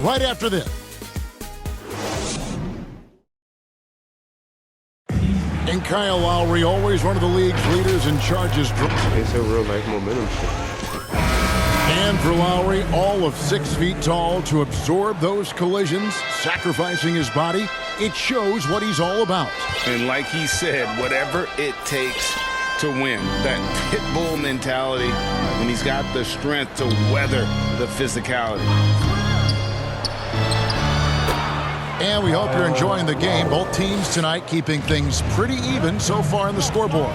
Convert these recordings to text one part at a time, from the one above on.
right after this. And Kyle Lowry, always one of the league's leaders in charges. It's a real-life momentum shift. And for Lowry, all of 6 feet tall, to absorb those collisions, sacrificing his body, it shows what he's all about. And like he said, whatever it takes to win, that pit bull mentality, when he's got the strength to weather the physicality. And we hope you're enjoying the game. Both teams tonight keeping things pretty even so far in the scoreboard.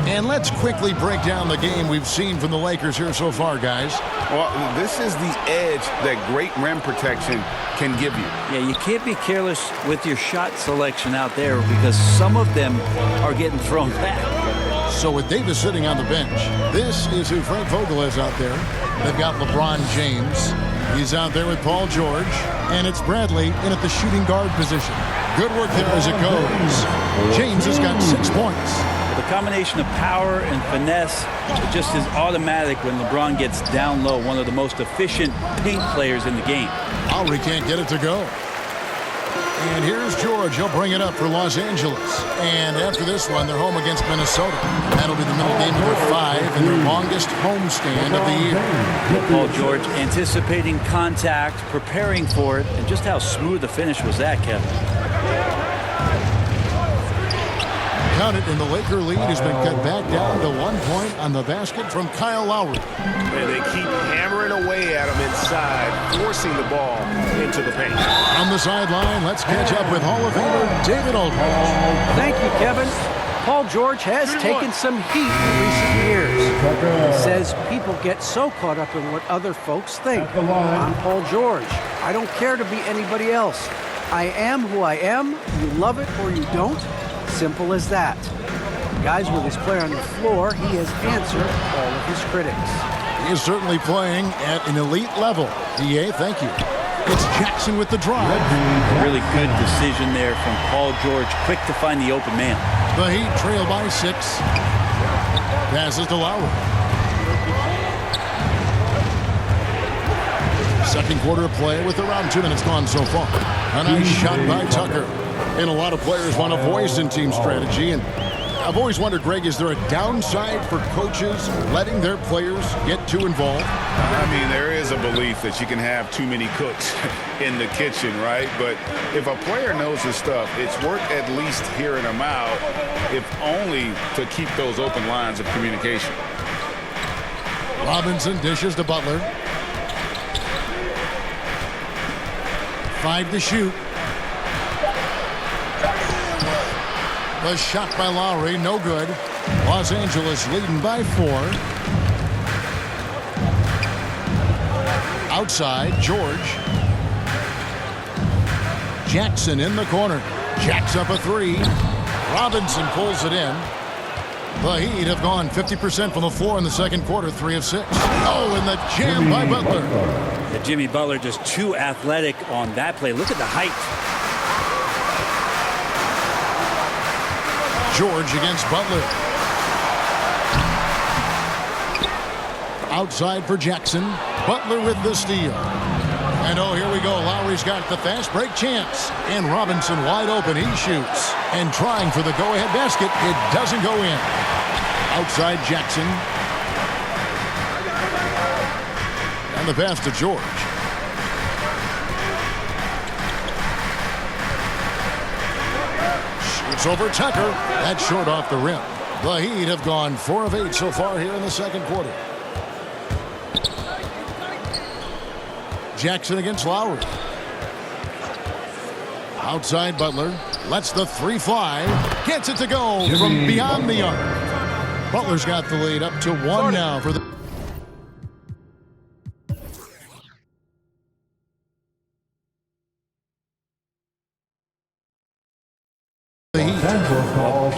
And let's quickly break down the game we've seen from the Lakers here so far, guys. Well, this is the edge that great rim protection can give you. Yeah, you can't be careless with your shot selection out there because some of them are getting thrown back. So with Davis sitting on the bench, this is who Frank Vogel is out there. They've got LeBron James. He's out there with Paul George. And it's Bradley in at the shooting guard position. Good work there as it goes. James has got 6 points. The combination of power and finesse, it just is automatic when LeBron gets down low. One of the most efficient paint players in the game. Lowry can't get it to go. And here's George. He'll bring it up for Los Angeles. And after this one, they're home against Minnesota. That'll be the middle game number 5 and their longest homestand of the year. Paul George anticipating contact, preparing for it, and just how smooth the finish was that, Kevin. Count it, and the Laker lead has been cut back down to 1 point on the basket from Kyle Lowry. And they keep hammering away at him inside, forcing the ball into the paint. On the sideline, let's catch up with Hall of Famer David Aldridge. Thank you, Kevin. Paul George has taken some heat in recent years. He says people get so caught up in what other folks think. I'm Paul George. I don't care to be anybody else. I am who I am. You love it or you don't. Simple as that. Guys, with his play on the floor, he has answered all of his critics. He is certainly playing at an elite level. DA, thank you. It's Jackson with the drive. Really good decision there from Paul George. Quick to find the open man. The Heat trail by 6. Passes to Lowry. Second quarter of play with around 2 minutes gone so far. A nice shot by Tucker. And a lot of players want a voice in team strategy. And I've always wondered, Greg, is there a downside for coaches letting their players get too involved? I mean, there is a belief that you can have too many cooks in the kitchen, right? But if a player knows his stuff, it's worth at least hearing them out, if only to keep those open lines of communication. Robinson dishes to Butler. 5 to shoot. The shot by Lowry, no good. Los Angeles leading by 4. Outside, George. Jackson in the corner. Jacks up a 3. Robinson pulls it in. The Heat have gone 50% from the floor in the second quarter, 3 of 6. Oh, and the jam by Butler. Yeah, Jimmy Butler just too athletic on that play. Look at the height. George against Butler. Outside for Jackson. Butler with the steal. And oh, here we go. Lowry's got the fast break chance. And Robinson wide open. He shoots. And trying for the go-ahead basket. It doesn't go in. Outside Jackson. And the pass to George. Shoots over Tucker. That's short off the rim. The Heat have gone 4 of 8 so far here in the second quarter. Jackson against Lowry. Outside Butler. Lets the 3 fly. Gets it to go from beyond the arc. Butler's got the lead up to 1 now for the...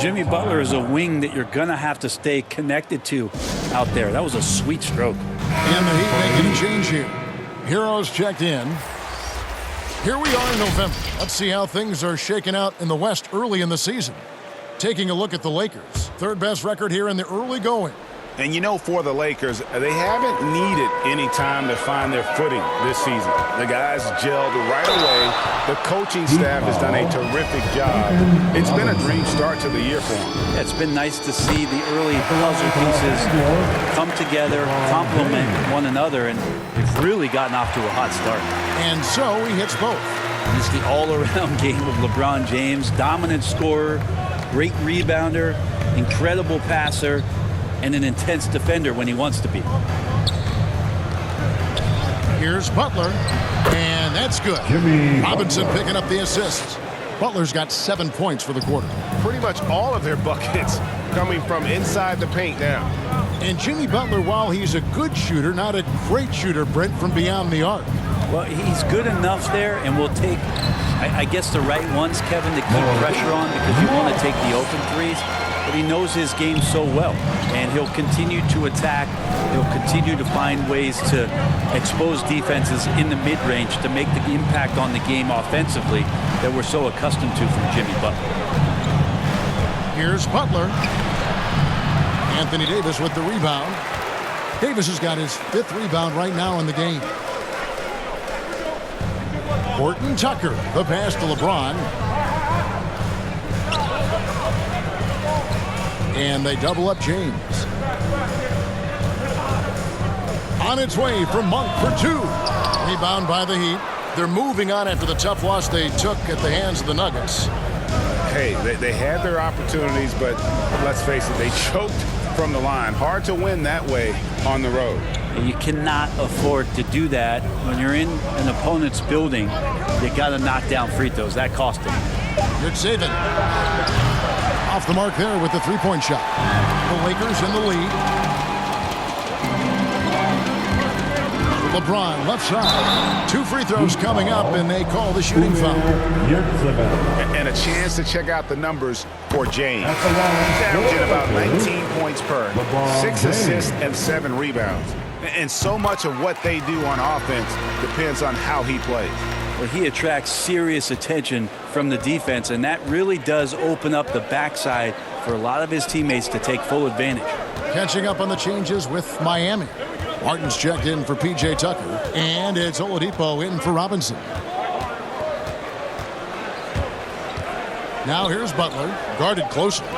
Jimmy Butler is a wing that you're going to have to stay connected to out there. That was a sweet stroke. And the Heat making a change here. Heroes checked in. Here we are in November. Let's see how things are shaking out in the West early in the season. Taking a look at the Lakers. Third best record here in the early going. And you know, for the Lakers, they haven't needed any time to find their footing this season. The guys gelled right away. The coaching staff has done a terrific job. It's been a dream start to the year for them. Yeah, it's been nice to see the early puzzle pieces come together, complement one another, and they've really gotten off to a hot start. And so he hits both. It's the all-around game of LeBron James. Dominant scorer, great rebounder, incredible passer, and an intense defender when he wants to be. Here's Butler, and that's good. Robinson picking up the assist. Butler's got 7 points for the quarter. Pretty much all of their buckets coming from inside the paint now. And Jimmy Butler, while he's a good shooter, not a great shooter, Brent, from beyond the arc. Well, he's good enough there, and will take, I guess, the right ones, Kevin, to keep pressure on, because you want to take the open threes. But he knows his game so well, and he'll continue to attack. He'll continue to find ways to expose defenses in the mid-range to make the impact on the game offensively that we're so accustomed to from Jimmy Butler. Here's Butler. Anthony Davis with the rebound. Davis has got his 5th rebound right now in the game. Horton Tucker, the pass to LeBron. And they double up James. On its way from Monk for 2. Rebound by the Heat. They're moving on after the tough loss they took at the hands of the Nuggets. Hey, they had their opportunities, but let's face it, they choked from the line. Hard to win that way on the road. You cannot afford to do that when you're in an opponent's building. You got to knock down free throws. That cost them. Good saving. Off the mark there with the three-point shot. The Lakers in the lead. LeBron left side. 2 free throws coming up, and they call the shooting foul. And a chance to check out the numbers for James. He's averaging about 19 points per, 6 assists and 7 rebounds. And so much of what they do on offense depends on how he plays. Well, he attracts serious attention from the defense, and that really does open up the backside for a lot of his teammates to take full advantage. Catching up on the changes with Miami. Martin's checked in for P.J. Tucker, and it's Oladipo in for Robinson. Now here's Butler, guarded closely.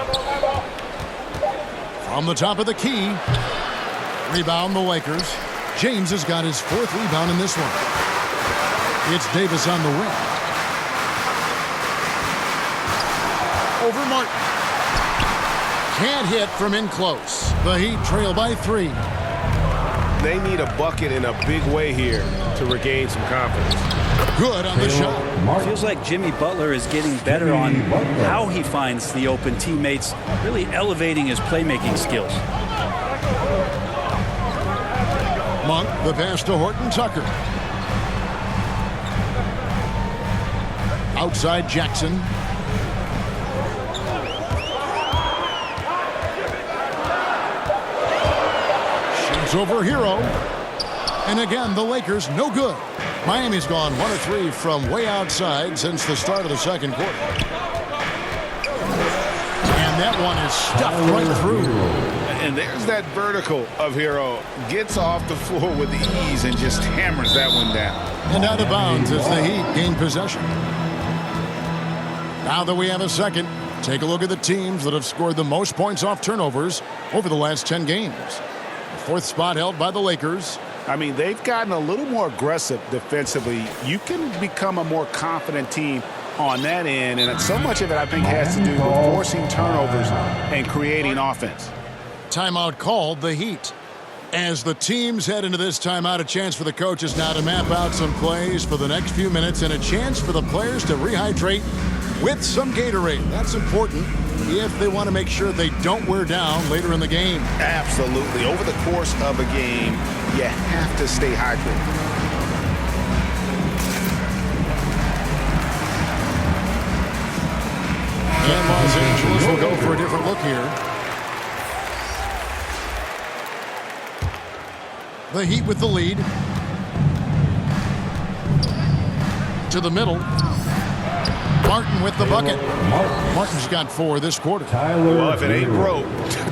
From the top of the key. Rebound the Lakers. James has got his 4th rebound in this one. It's Davis on the wing. Over Martin. Can't hit from in close. The Heat trail by 3. They need a bucket in a big way here to regain some confidence. Good on the shot. Feels like Jimmy Butler is getting better on how he finds the open teammates, really elevating his playmaking skills. Monk, the pass to Horton Tucker. Outside Jackson. Shoots over Hero. And again, the Lakers no good. Miami's gone 1 of 3 from way outside since the start of the second quarter. And that one is stuffed right through. And there's that vertical of Hero. Gets off the floor with ease and just hammers that one down. And out of bounds as the Heat gain possession. Now that we have a second, take a look at the teams that have scored the most points off turnovers over the last 10 games. The 4th spot held by the Lakers. I mean, they've gotten a little more aggressive defensively. You can become a more confident team on that end, and so much of it, I think, has to do with forcing turnovers and creating offense. Timeout called, the Heat. As the teams head into this timeout, a chance for the coaches now to map out some plays for the next few minutes and a chance for the players to rehydrate with some Gatorade. That's important if they want to make sure they don't wear down later in the game. Absolutely. Over the course of a game, you have to stay hydrated. And Los Angeles will go for a different look here. The Heat with the lead. To the middle. Martin with the bucket. Martin's got 4 this quarter. Well, if it ain't broke,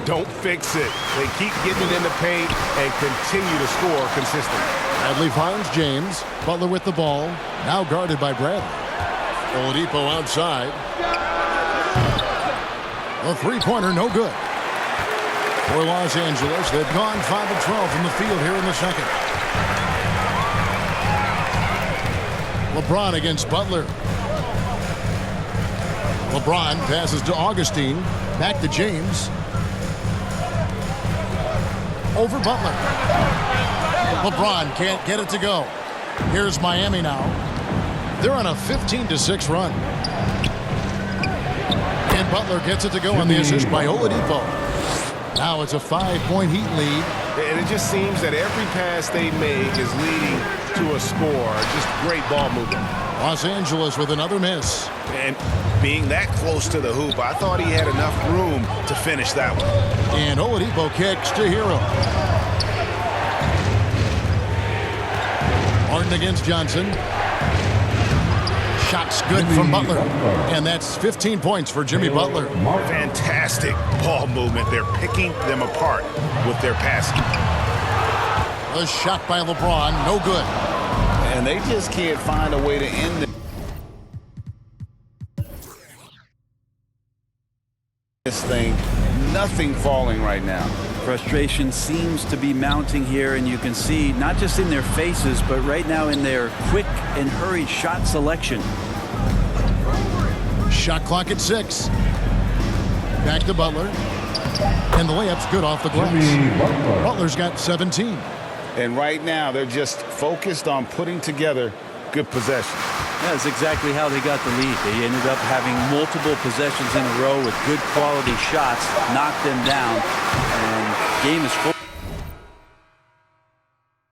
don't fix it. They keep getting it in the paint and continue to score consistently. Bradley finds James. Butler with the ball. Now guarded by Bradley. Oladipo outside. A three-pointer, no good. For Los Angeles, they've gone 5 of 12 from the field here in the second. LeBron against Butler. LeBron passes to Augustine. Back to James. Over Butler. LeBron can't get it to go. Here's Miami now. They're on a 15-6 run. And Butler gets it to go on the assist by Oladipo. Now it's a 5-point Heat lead. And it just seems that every pass they make is leading to a score. Just great ball movement. Los Angeles with another miss. And being that close to the hoop, I thought he had enough room to finish that one. And Oladipo kicks to Hero. Martin against Johnson. Shots good from Butler. And that's 15 points for Jimmy Butler. Fantastic ball movement. They're picking them apart with their passing. A shot by LeBron, no good. And they just can't find a way to end this thing. Nothing falling right now. Frustration seems to be mounting here, and you can see not just in their faces, but right now in their quick and hurried shot selection. Shot clock at 6. Back to Butler. And the layup's good off the glass. Butler's got 17. And right now, they're just focused on putting together good possession. That's exactly how they got the lead. They ended up having multiple possessions in a row with good quality shots, knocked them down, and game is full.